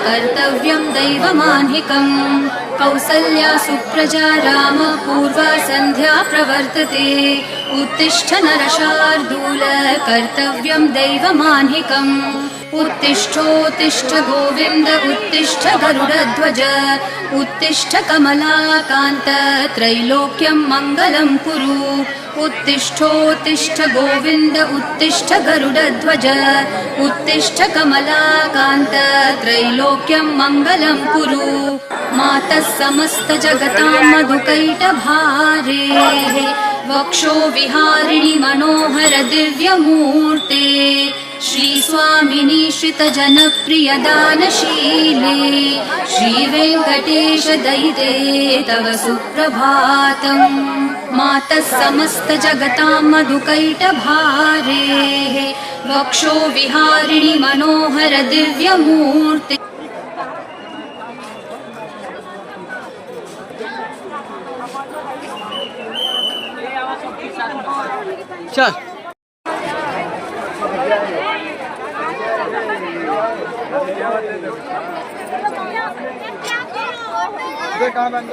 कर्तव्यं दैवमान्हिकम् कौसल्या सुप्रजा राम पूर्वा सन्ध्या प्रवर्तते उत्तिष्ठ नरशार्दूल कर्तव्यं दैवमान्हिकम् उत्तिष्ठोत्तिष्ठ गोविन्द उत्तिष्ठ गरुडध्वज उत्तिष्ठ कमलाकान्त त्रैलोक्यं मङ्गलं कुरु उत्तिष्ठोत्तिष्ठ गोविन्द उत्तिष्ठ गरुडध्वज उत्तिष्ठ कमलाकान्त त्रैलोक्यं मङ्गलं कुरु मातः समस्त जगतां मधुकैटभारे वक्षो विहारिणि मनोहर दिव्यमूर्ते श्री स्वामिनी श्रित जनप्रिय दानशीले श्री वेंकटेश दयिते तव सुप्रभातम् मातः समस्त जगतां मधुकैटभारे वक्षो विहारिणि मनोहर दिव्यमूर्ते चल कहाँ बंद